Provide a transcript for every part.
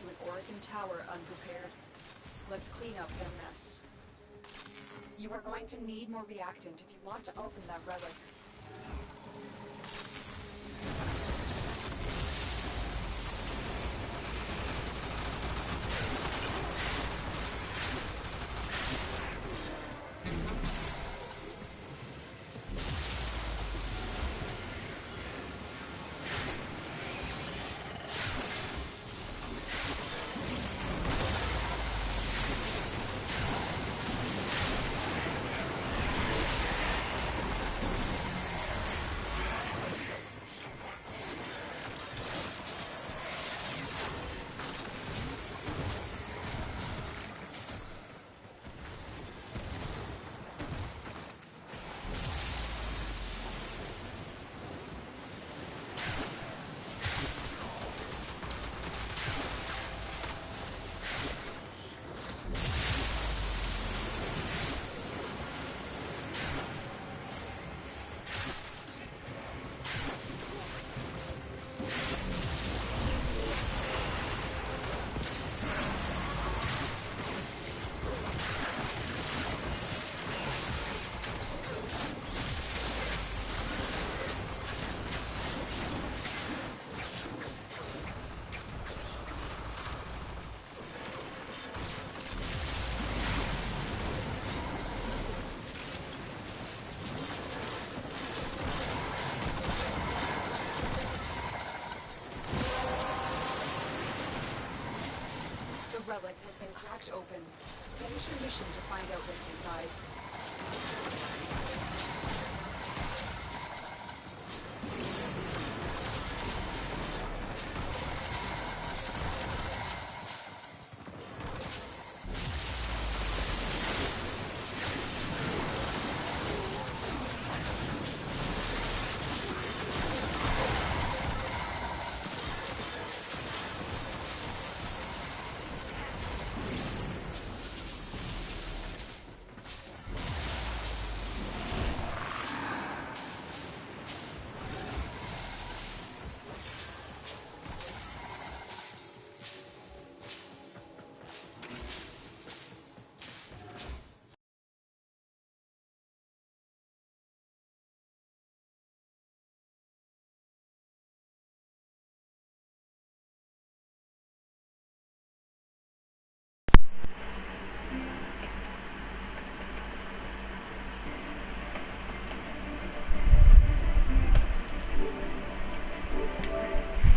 an Oregon tower unprepared. Let's clean up their mess. You are going to need more reactant if you want to open that relic. The relic has been cracked open. Finish your mission to find out what's inside.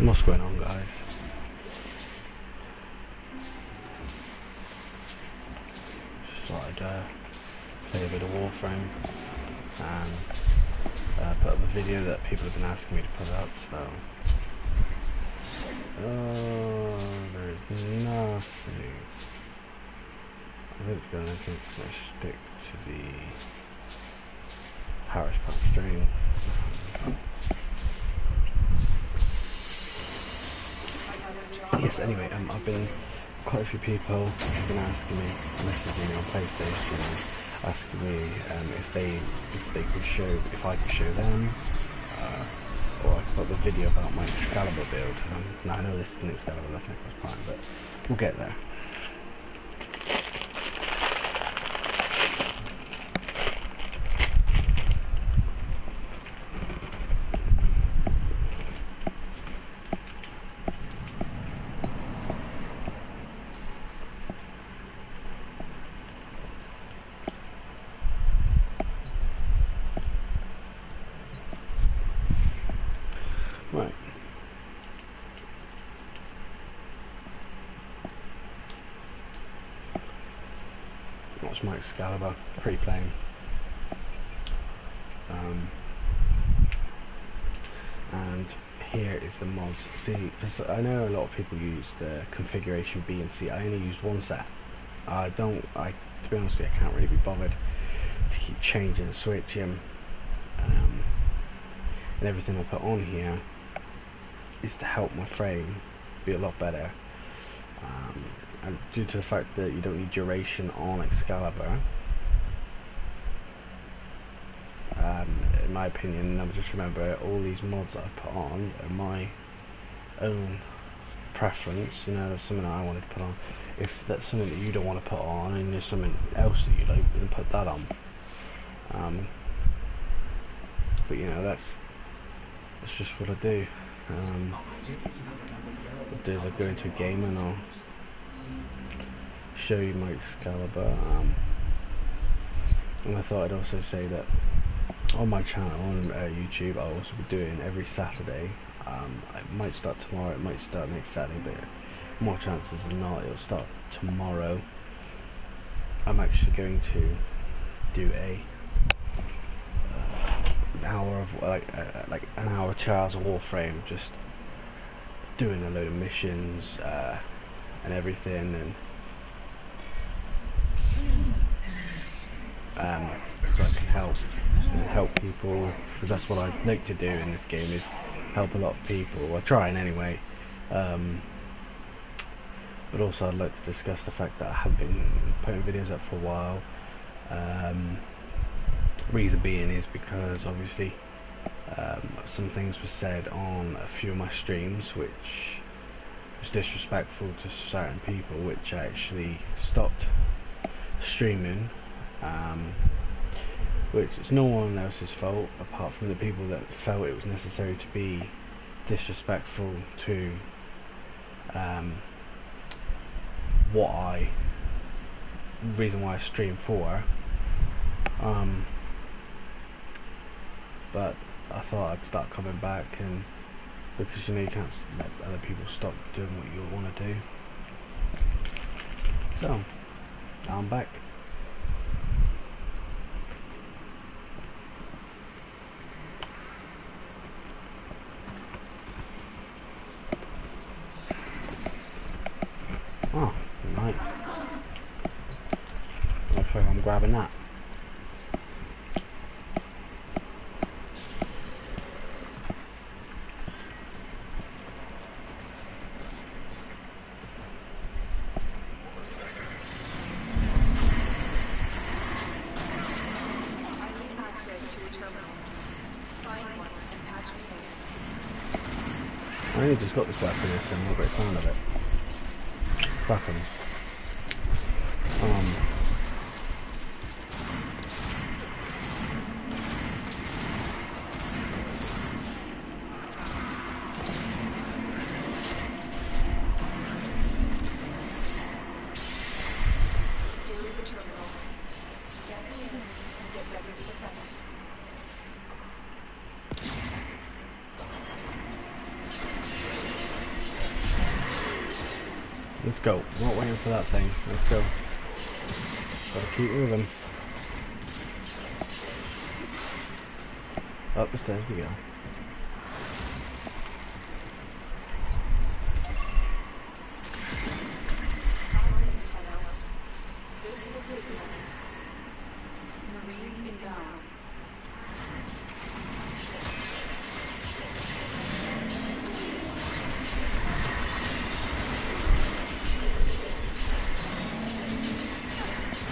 What's going on, guys? Started play a bit of Warframe and put up a video that people have been asking me to put up, so there's nothing. I think it's going to stick to the Harris Pump string. Yes, anyway, I've been, quite a few people have been asking me, messaging me on PlayStation, asking me if I could show them, or I could put the video about my Excalibur build. Now I know this isn't Excalibur, that's Nicholas Prime, but we'll get there. Right. That's my Excalibur, pretty plain. And here is the mods. See, I know a lot of people use the configuration B and C. I only use one set. To be honest with you, I can't really be bothered to keep changing and switching. And everything I put on here is to help my frame be a lot better, and due to the fact that you don't need duration on Excalibur, in my opinion, just remember all these mods that I've put on are my own preference, you know, that's something that I wanted to put on. If that's something that you don't want to put on and there's something else that you like, then put that on. But you know, that's just what I do. What I do is I go into a game and I'll show you my Excalibur. And I thought I'd also say that on my channel on YouTube, I'll also be doing every Saturday. It might start tomorrow, it might start next Saturday, but more chances than not it'll start tomorrow. I'm actually going to do an hour of like an hour 2 hours of Warframe, just doing a load of missions and everything, and so I can help people, because that's what I like to do in this game, is help a lot of people. Well, trying anyway. But also I'd like to discuss the fact that I have been putting videos up for a while. Reason being is because obviously some things were said on a few of my streams which was disrespectful to certain people, which I actually stopped streaming, which is no one else's fault apart from the people that felt it was necessary to be disrespectful to reason why I stream for. But I thought I'd start coming back, and because you know you can't let other people stop doing what you want to do. So now I'm back. Oh, right. Looks like I'm grabbing that. I only just got this weapon, so I'm not a great fan of it. Fuck 'em. Here is a terminal. Get me in and get ready to defend. Let's go. I'm not waiting for that thing. Let's go. Gotta keep moving. Up the stairs we go. This will take a moment. Marines inbound.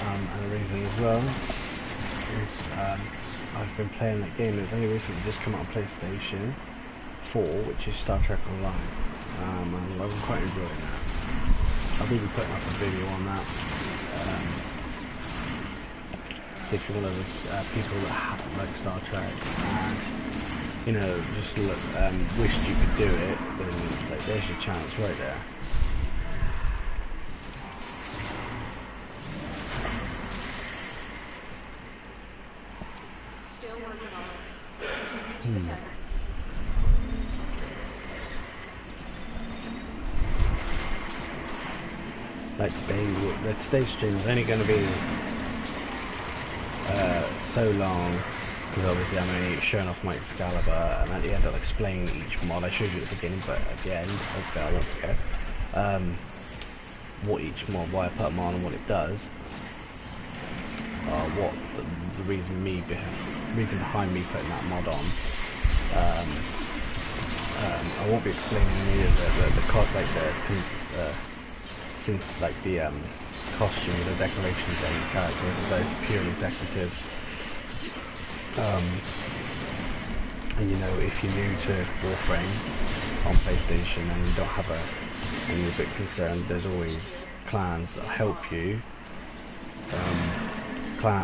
And the reason as well is I've been playing that game. It's only recently just come out on PlayStation 4, which is Star Trek Online, and I've been quite enjoying that. I'll be putting up a video on that. If you're one of those people that like Star Trek and you know just wished you could do it, then like, there's your chance right there. Still working on it. Continue to defend. Like today's stream is only going to be so long, because obviously I'm only showing off my Excalibur, and at the end I'll explain each mod. I showed you at the beginning, but at the end, hopefully I won't forget what each mod, why I put them on and what it does. What the reason behind me putting that mod on. I won't be explaining any of the cost, like the costume, the decorations and the characters, those purely decorative. And you know, if you're new to Warframe on PlayStation and you don't have a and you're a bit concerned, there's always clans that help you.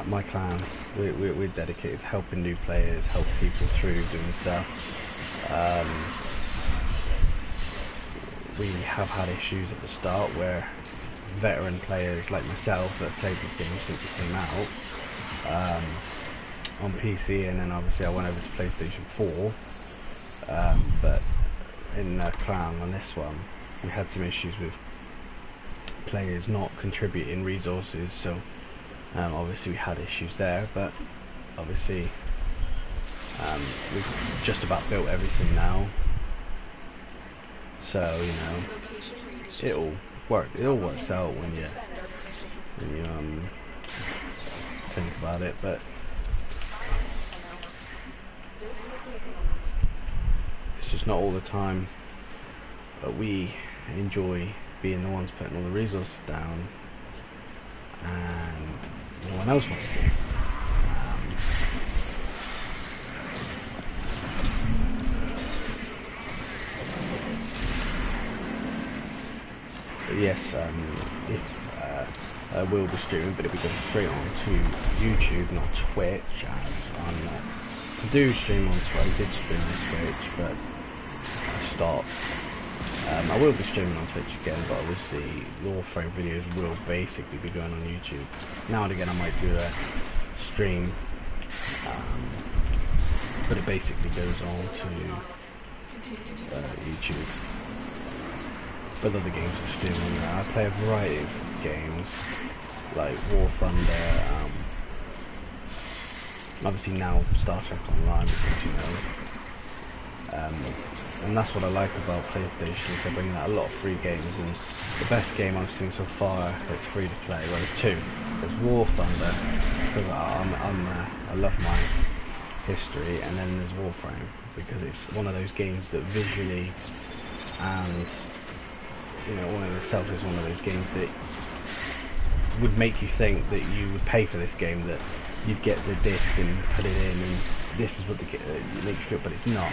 My clan, we're dedicated to helping new players, help people through doing stuff. We have had issues at the start where veteran players like myself that have played this game since it came out on PC, and then obviously I went over to PlayStation 4, but in clan on this one we had some issues with players not contributing resources, so obviously we had issues there, but obviously we've just about built everything now, so you know it all works out when you think about it. But it's just not all the time, but we enjoy being the ones putting all the resources down and no one else wants to. But yes, I will be streaming, but it'll be going straight on to YouTube, not Twitch, as I'm not. I do stream on Twitch, I did stream on Twitch, but I stopped. I will be streaming on Twitch again, but obviously Warframe videos will basically be going on YouTube. Now and again I might do a stream, but it basically goes on to YouTube. But other games I stream on there. I play a variety of games, like War Thunder, obviously now Star Trek Online, because you know. And that's what I like about PlayStation, is they bring out a lot of free games, and the best game I've seen so far that's free to play, well there's two. There's War Thunder, because I love my history, and then there's Warframe, because it's one of those games that visually and you know, one of itself is one of those games that would make you think that you would pay for this game, that you'd get the disc and put it in and this is what the game makes you feel, but it's not.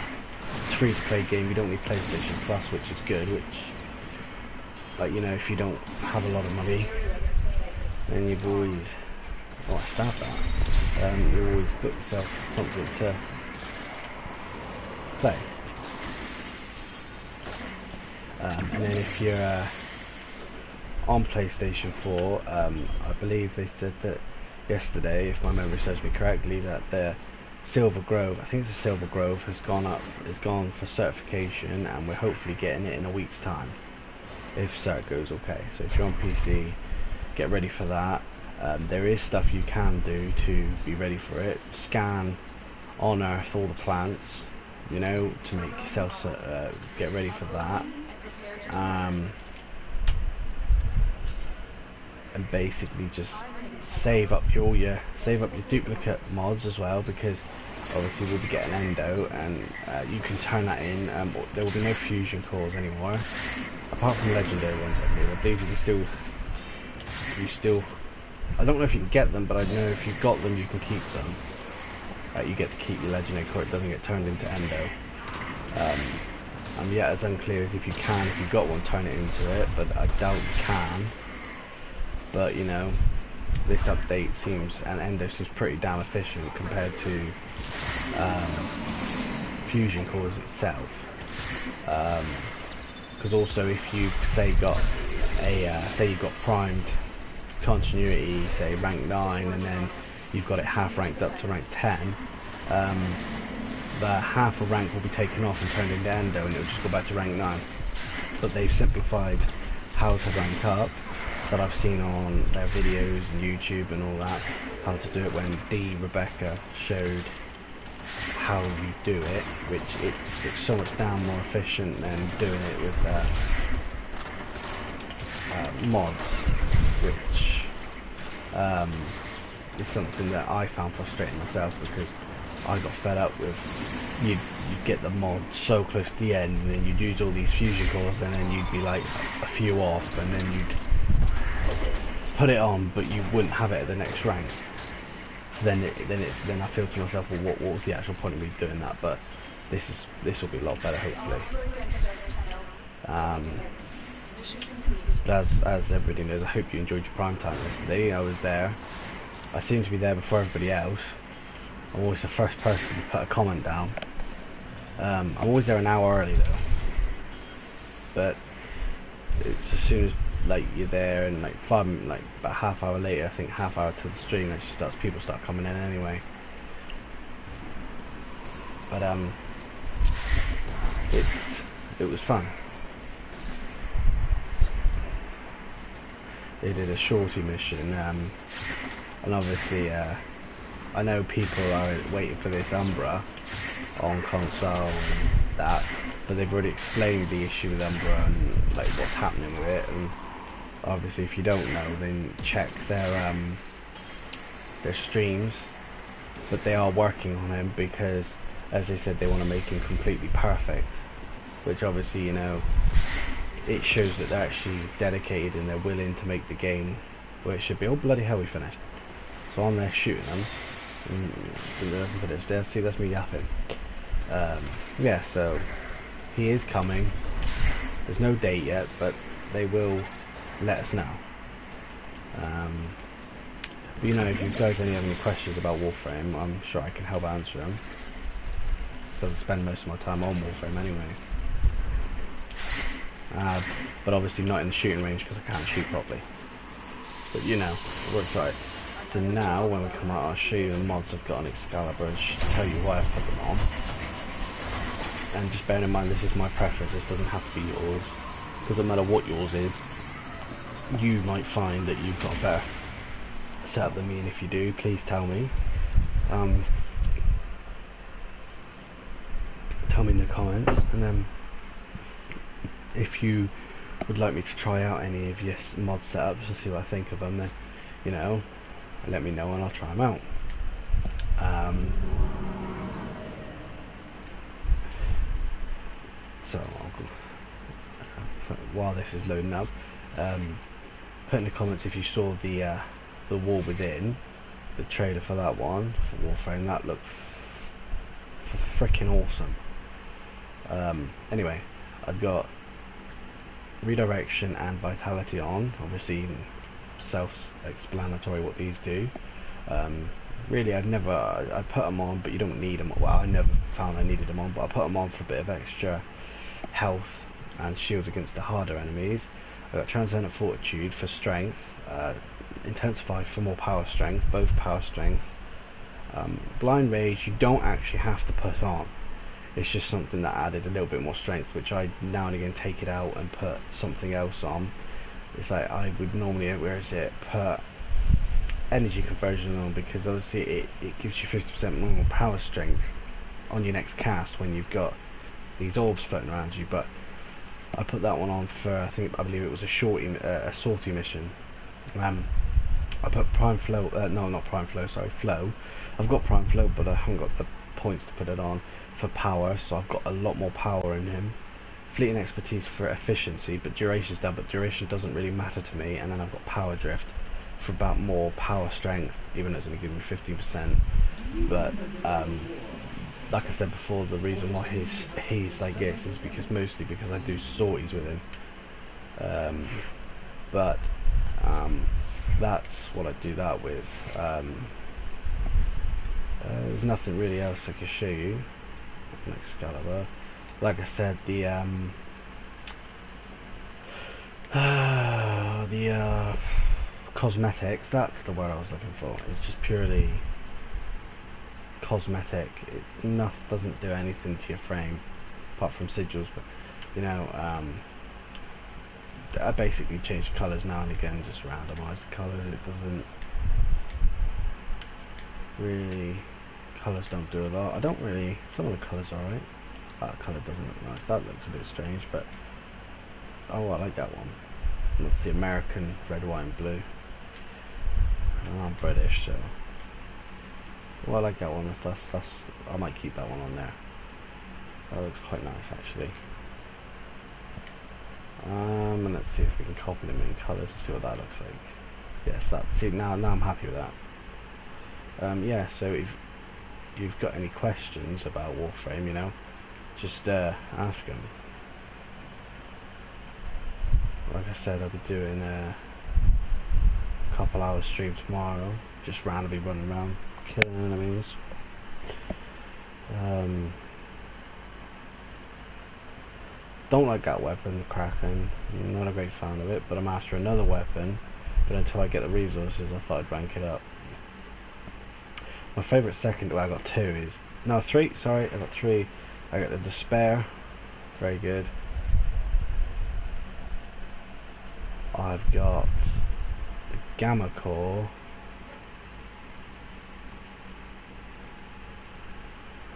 It's a free to play game, you don't need PlayStation Plus, which is good, which, like, you know, if you don't have a lot of money, then you've always, oh I stabbed that, you always put yourself something to play. And then if you're on PlayStation 4, I believe they said that yesterday, if my memory serves me correctly, that the Silver Grove, I think it's the Silver Grove, has gone for certification, and we're hopefully getting it in a week's time, if cert goes okay. So if you're on PC, get ready for that. There is stuff you can do to be ready for it. Scan on Earth all the plants, you know, to make yourself get ready for that. And basically just save up your duplicate mods as well, because obviously we'll be getting endo, and you can turn that in. There will be no fusion cores anymore, apart from legendary ones. I believe you still I don't know if you can get them, but I know if you've got them you can keep them. You get to keep your legendary core, it doesn't get turned into endo. I'm yet as unclear as if you can, if you've got one, turn it into it, but I doubt you can. But you know, this update seems, and endo seems pretty damn efficient compared to fusion cores itself. Because also, if you say got a say you got primed continuity, say rank 9, and then you've got it half ranked up to rank 10, the half a rank will be taken off and turned into endo, and it will just go back to rank 9. But they've simplified how to rank up, that I've seen on their videos and YouTube and all that, how to do it, when Rebecca showed how you do it, which it's so much damn more efficient than doing it with mods, which is something that I found frustrating myself, because I got fed up with you get the mod so close to the end, and then you'd use all these fusion cores, and then you'd be like a few off, and then you'd put it on, but you wouldn't have it at the next rank. So then I feel to myself, well, what was the actual point of me doing that? But this will be a lot better, hopefully. Mission complete. As everybody knows, I hope you enjoyed your prime time yesterday. I was there. I seem to be there before everybody else. I'm always the first person to put a comment down. I'm always there an hour early though. But it's as soon as like you're there and like about a half hour later, I think half hour to the stream, people start coming in anyway. But it was fun. They did a shorty mission, and obviously I know people are waiting for this Umbra on console and that, but they've already explained the issue with Umbra and like what's happening with it. And obviously, if you don't know, then check their streams. But they are working on him because, as they said, they want to make him completely perfect. Which obviously, you know, it shows that they're actually dedicated and they're willing to make the game where it should be. Oh bloody hell, we finished. So I'm there shooting them. See, that's me yapping. Yeah, so he is coming. There's no date yet, but they will let us know. But you know, if you guys only have any questions about Warframe, I'm sure I can help answer them. So I spend most of my time on Warframe anyway. But obviously not in the shooting range because I can't shoot properly. But you know, it works right. So now when we come out, I'll show you the mods I've got on Excalibur and tell you why I put them on. And just bearing in mind, this is my preference, this doesn't have to be yours. Doesn't matter what yours is, you might find that you've got a better setup than me, and if you do, please tell me. Tell me in the comments, and then if you would like me to try out any of your mod setups and see what I think of them, then, you know, let me know and I'll try them out. So while this is loading up, put in the comments if you saw the War Within, the trailer for that one for Warframe. That looked freaking awesome. Anyway, I've got redirection and vitality on. Obviously, self-explanatory what these do. Really, I put them on, but you don't need them. Well, I never found I needed them on, but I put them on for a bit of extra health and shields against the harder enemies. I got transcendent fortitude for strength, intensify for more power strength, both power strength. Blind rage you don't actually have to put on. It's just something that added a little bit more strength, which I now and again take it out and put something else on. It's like I would normally, put energy conversion on, because obviously it gives you 50% more power strength on your next cast when you've got these orbs floating around you. But I put that one on for, I believe it was a sortie mission. I put prime flow, no, not prime flow, sorry, flow. I've got prime flow, but I haven't got the points to put it on for power, so I've got a lot more power in him. Fleet and expertise for efficiency, but duration's down, but duration doesn't really matter to me. And then I've got power drift for about more power strength, even though it's only giving me 15%. But like I said before, the reason why he's like this is mostly because I do sorties with him. That's what I do that with. There's nothing really else I can show you. Excalibur. Like I said, the cosmetics, that's the word I was looking for. It's just purely cosmetic. It doesn't do anything to your frame apart from sigils, but you know, I basically change colours now and again, just randomise the colours. It doesn't really, colours don't do a lot. I don't really, some of the colours are alright. That colour doesn't look nice, that looks a bit strange, but oh, I like that one. That's the American red, white and blue. I'm British, so well, I like that one. That's I might keep that one on there. That looks quite nice actually. And let's see if we can copy them in colours and see what that looks like. Yes, that. See, now I'm happy with that. Yeah, so if you've got any questions about Warframe, you know, just ask them. like I said, I'll be doing a couple hours stream tomorrow, just randomly running around killing enemies. Don't like that weapon, the Kraken. I'm not a great fan of it, but I'm after another weapon. But until I get the resources, I thought I'd rank it up. My favourite second, well, I got two, is no, three. Sorry, I got three. I got the Despair, very good. I've got the Gamma Core,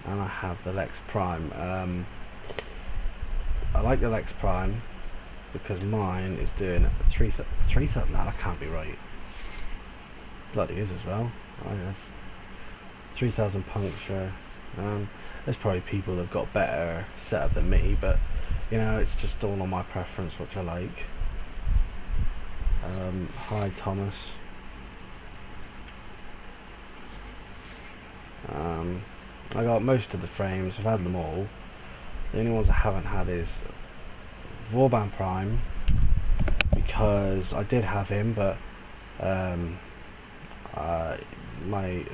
and I have the Lex Prime. I like the Lex Prime because mine is doing 3,000. No, that can't be right. Bloody is as well. I guess 3,000 puncture. There's probably people that've got better setup than me, but you know, it's just all on my preference, which I like. Hi Thomas. I got most of the frames. I've had them all. The only ones I haven't had is Warframe Prime, because I did have him, but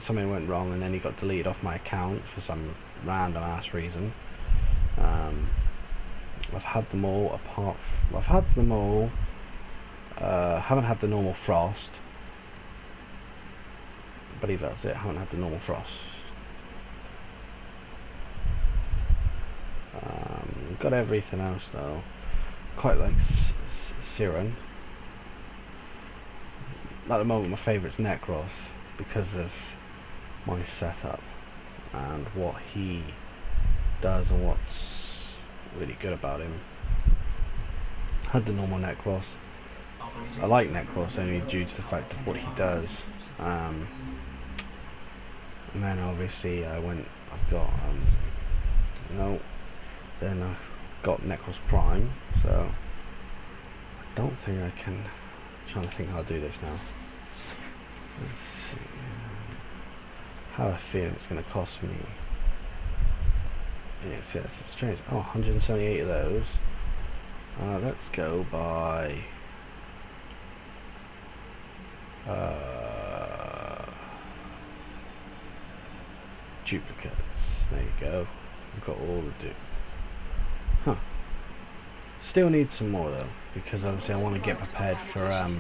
something went wrong and then he got deleted off my account for some random ass reason. I've had them all haven't had the normal Frost. I believe that's it. Haven't had the normal Frost. Got everything else though. Quite like Siren. At the moment my favourite's Necros because of my setup and what he does and what's really good about him. Had the normal Necros. I like Necros only due to the fact of what he does. And then obviously then I got Necros Prime, so I don't think I can. I'm trying to think how I'll do this now. Let's see. How I feel it's going to cost me. Yes, it's strange. Oh, 178 of those. Let's go by duplicates. There you go. I've got all the do. Huh. Still need some more though, because obviously I want to get prepared for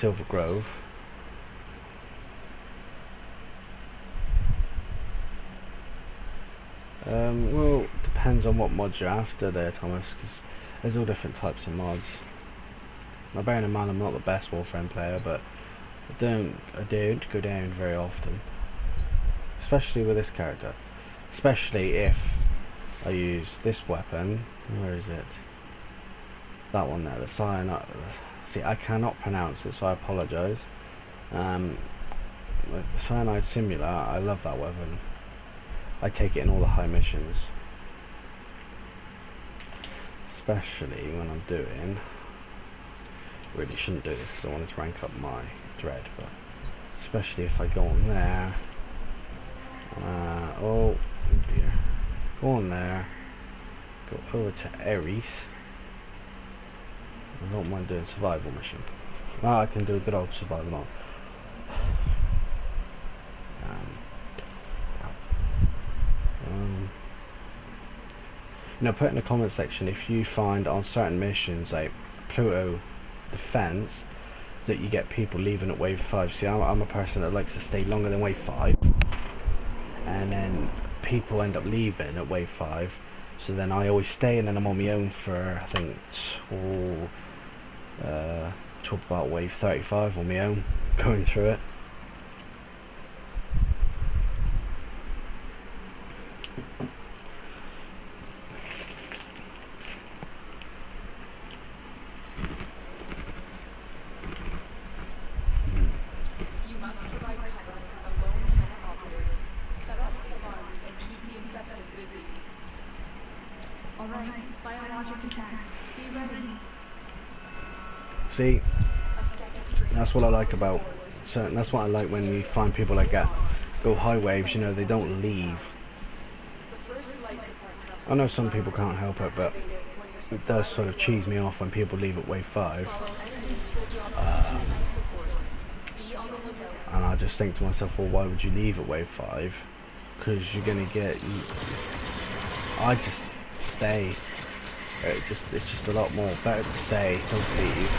Silver Grove. Well, depends on what mods you're after there, Thomas, because there's all different types of mods. Now bearing in mind I'm not the best Warframe player, but I don't go down very often. Especially with this character. Especially if I use this weapon. Where is it? That one there, the cyanide. See, I cannot pronounce it, so I apologise. The cyanide simulator, I love that weapon. I take it in all the high missions. Especially when I'm doing... Really shouldn't do this because I wanted to rank up my dread, but especially if I go on there. Oh dear. Go on there. Go over to Ares. I don't mind doing survival mission. I can do a good old survival mode. You know, put in the comment section if you find on certain missions like Pluto Defense that you get people leaving at wave 5. See, I'm a person that likes to stay longer than wave 5, and then people end up leaving at wave 5, so then I always stay, and then I'm on my own for I think to about wave 35 on my own, going through it. See, that's what I like about certain. That's what I like when you find people like that go high waves. You know, they don't leave. I know some people can't help it, but it does sort of cheese me off when people leave at wave 5. And I just think to myself, well, why would you leave at wave 5? Because you're gonna get. I just stay. It's just a lot more better to stay. Don't leave.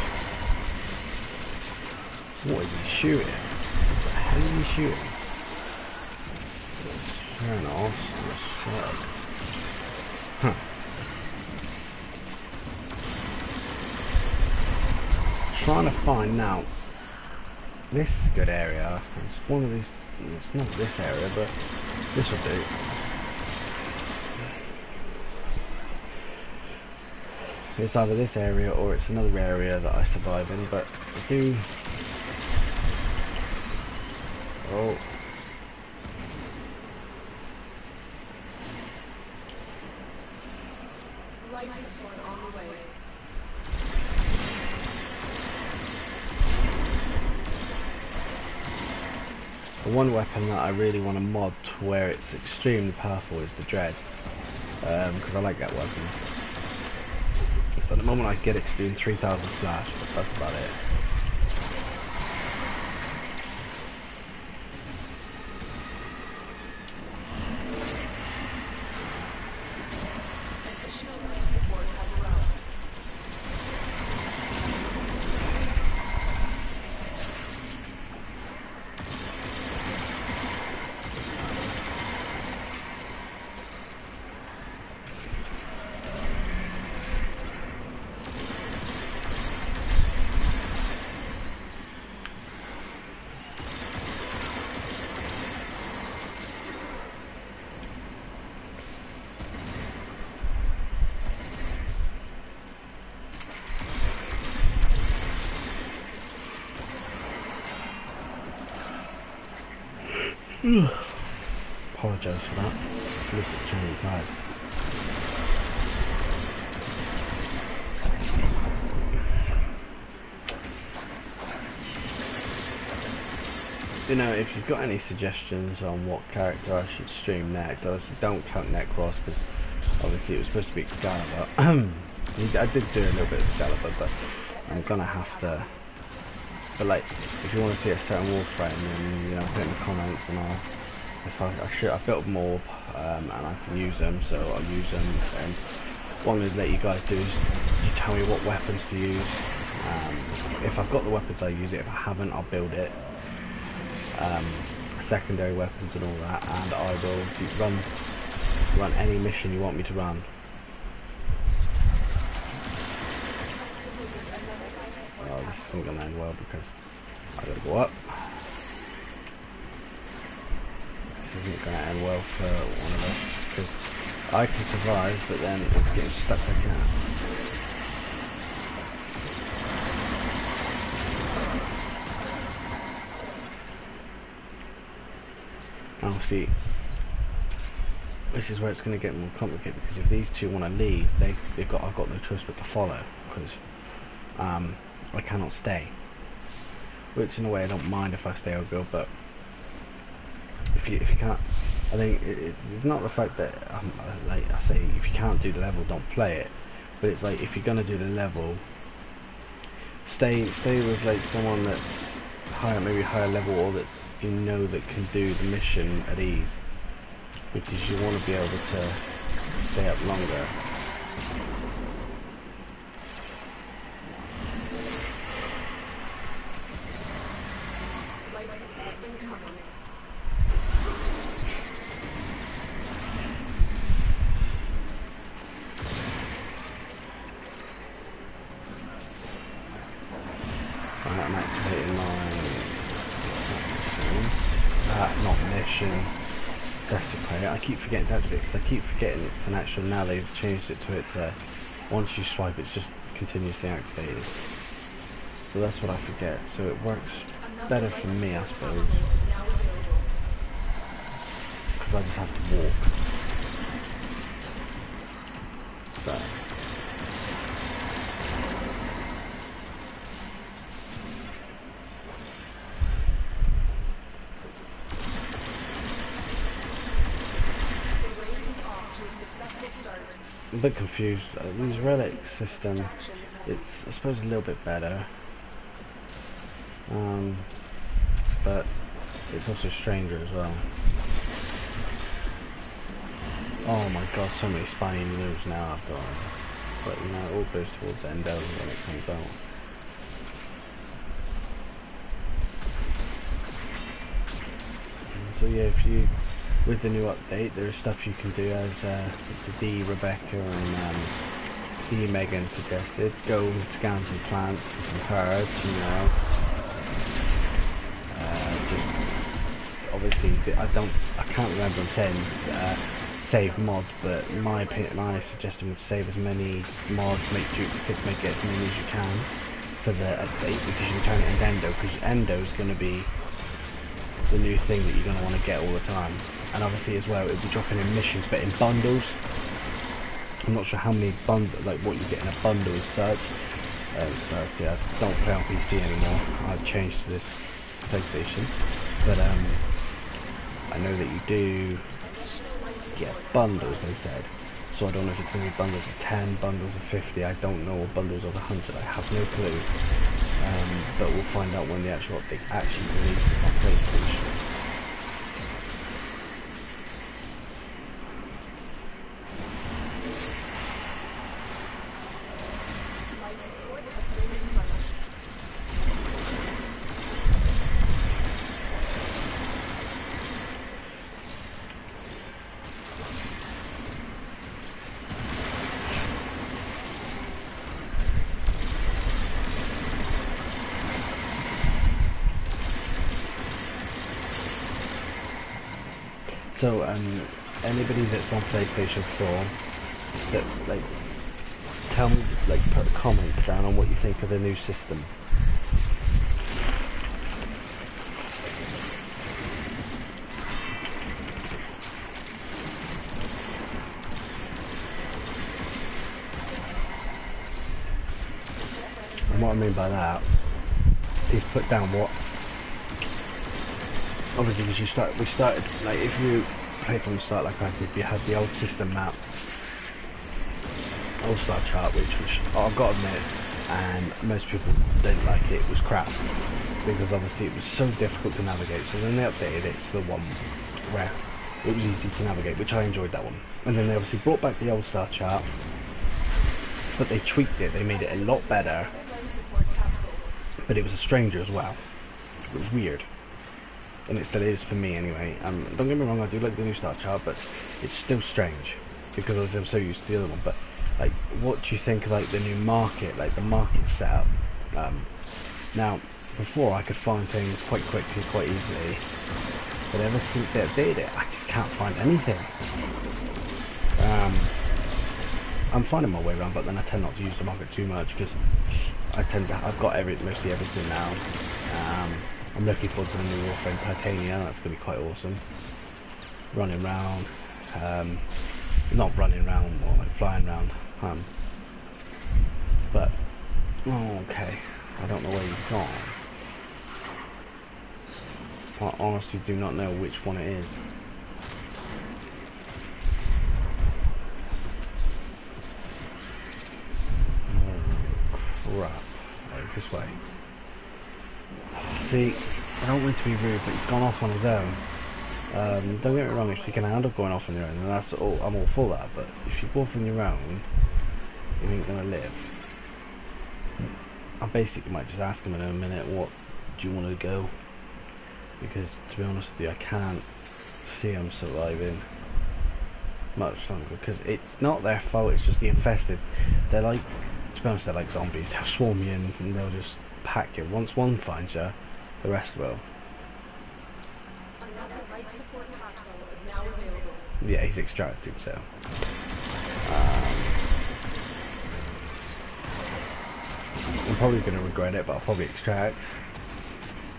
What is he shooting? What the hell is he shooting? Turn off. Huh. Trying to find now. This is a good area. It's one of these. It's not this area, but this will do. It's either this area or it's another area that I survive in, but I do. Oh. Life support on the way. The one weapon that I really want to mod to where it's extremely powerful is the Dread, because I like that weapon. So at the moment I get it to doing 3000 slash, but that's about it. Apologise for that. At least it's changing tires. You know, if you've got any suggestions on what character I should stream next, obviously don't count Necros because obviously it was supposed to be Excalibur. I did do a little bit of Excalibur, but I'm gonna have to. But like, if you want to see a certain Warframe, then you know, put in the comments and I'll. If I built them all and I can use them, so I'll use them. And what I'm going to let you guys do is you tell me what weapons to use. If I've got the weapons, I use it. If I haven't, I'll build it. Secondary weapons and all that, and I will run any mission you want me to run. Oh, this isn't going to end well because I got to go up. This isn't going to end well for one of us because I can survive, but then it's getting stuck again. Oh, see, this is where it's going to get more complicated because if these two want to leave, I've got no choice but to follow because I cannot stay. Which in a way I don't mind if I stay or go, but if you can't, I think it's not the fact that like I say, if you can't do the level, don't play it. But it's like if you're gonna do the level, stay with like someone that's higher, maybe higher level, or that's you know that can do the mission at ease, because you want to be able to stay up longer. I'm activating my not mission desecrate. I keep forgetting to activate because I keep forgetting it's an actual. Now they've changed it to it once you swipe it's just continuously activated. So that's what I forget. So it works better for me, I suppose, because I just have to walk. But the raid is off to a successful start. I'm a bit confused. These relic system, it's I suppose a little bit better, but it's also stranger as well. Oh my god, so many spiny moves now I've got. But you know, it all goes towards endo when it comes out. So yeah, if you, with the new update, there's stuff you can do as the Rebecca and the Megan suggested. Go and scan some plants for some herbs, you know. Just obviously, I can't remember them saying save mods, but in my opinion, my suggestion would save as many mods, make duplicates, make it as many as you can for the update, because you can turn it into endo, because endo is going to be the new thing that you're going to want to get all the time. And obviously as well, it'll be dropping in missions, but in bundles. I'm not sure how many bundles, like what you get in a bundle as such. So yeah, I don't play on PC anymore. I've changed to this PlayStation. But I know that you do get bundles, they said. So I don't know if it's going to be bundles of 10, bundles of 50, I don't know, or bundles of 100, I have no clue. But we'll find out when the actual update actually releases on PlayStation. So anybody that's on PlayStation 4, that like, tell me, like, put comments down on what you think of the new system. And what I mean by that is put down what. Obviously, because we started, like, if you play from the start like I did, you had the old system map, all-star chart, which I've got to admit, and most people didn't like it, it was crap, because obviously it was so difficult to navigate. So then they updated it to the one where it was easy to navigate, which I enjoyed that one. And then they obviously brought back the all-star chart, but they tweaked it, they made it a lot better, but it was a stranger as well. It was weird. And it still is for me anyway. Don't get me wrong, I do like the new start chart, but it's still strange because I'm so used to the other one. But like, what do you think of like the new market, like the market setup? Now, before I could find things quite quickly, quite easily, but ever since they updated it, I just can't find anything. I'm finding my way around, but then I tend not to use the market too much because I've got mostly everything now. I'm looking forward to the new Warframe Titania, that's going to be quite awesome. Running around, not running around, more like flying around. But, okay, I don't know where you've gone. I honestly do not know which one it is. Oh, crap. It's this way. See, I don't want to be rude, but he's gone off on his own. Don't get me wrong, if you can end up going off on your own, then that's all, I'm all for that, but if you go off on your own, you ain't gonna live. I basically might just ask him in a minute, what do you want to go? Because, to be honest with you, I can't see him surviving much longer, because it's not their fault, it's just the infested. They're like, to be honest, they're like zombies. They'll swarm you in and they'll just pack you. Once one finds you, the rest will. Another life support capsule is now available. Yeah, he's extracted, so. I'm probably going to regret it, but I'll probably extract.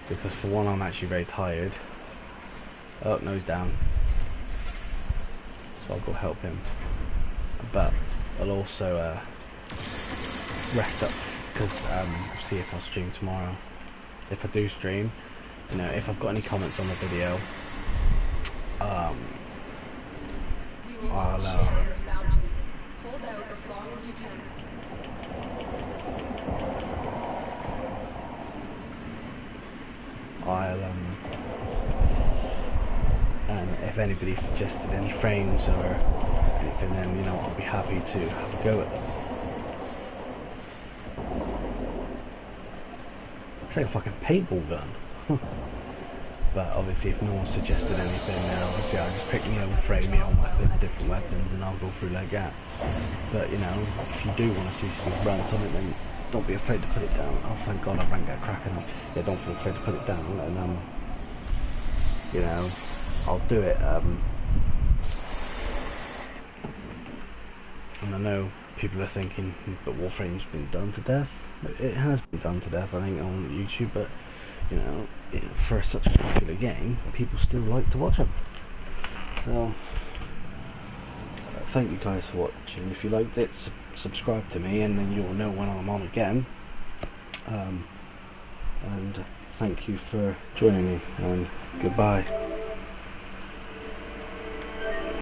Because for one, I'm actually very tired. Oh, no, he's down. So I'll go help him. But I'll also rest up, because see if I'll stream tomorrow. If I do stream, you know, if I've got any comments on the video, I'll as long as you can. And if anybody suggested any frames or anything, then you know I'll be happy to have a go at them. It's like a fucking paintball gun. But obviously if no one suggested anything, then obviously I'll just pick my own frame, my own weapons, different weapons, and I'll go through like that. But you know, if you do want to see me run something, then don't be afraid to put it down. Oh thank God I rank that cracking up. Yeah, don't be afraid to put it down, and you know, I'll do it. And I know people are thinking, but Warframe's been done to death. It has been done to death, I think, on YouTube, but you know, for such a popular game, people still like to watch them. So, thank you guys for watching. If you liked it, subscribe to me, and then you'll know when I'm on again. And thank you for joining me, and goodbye.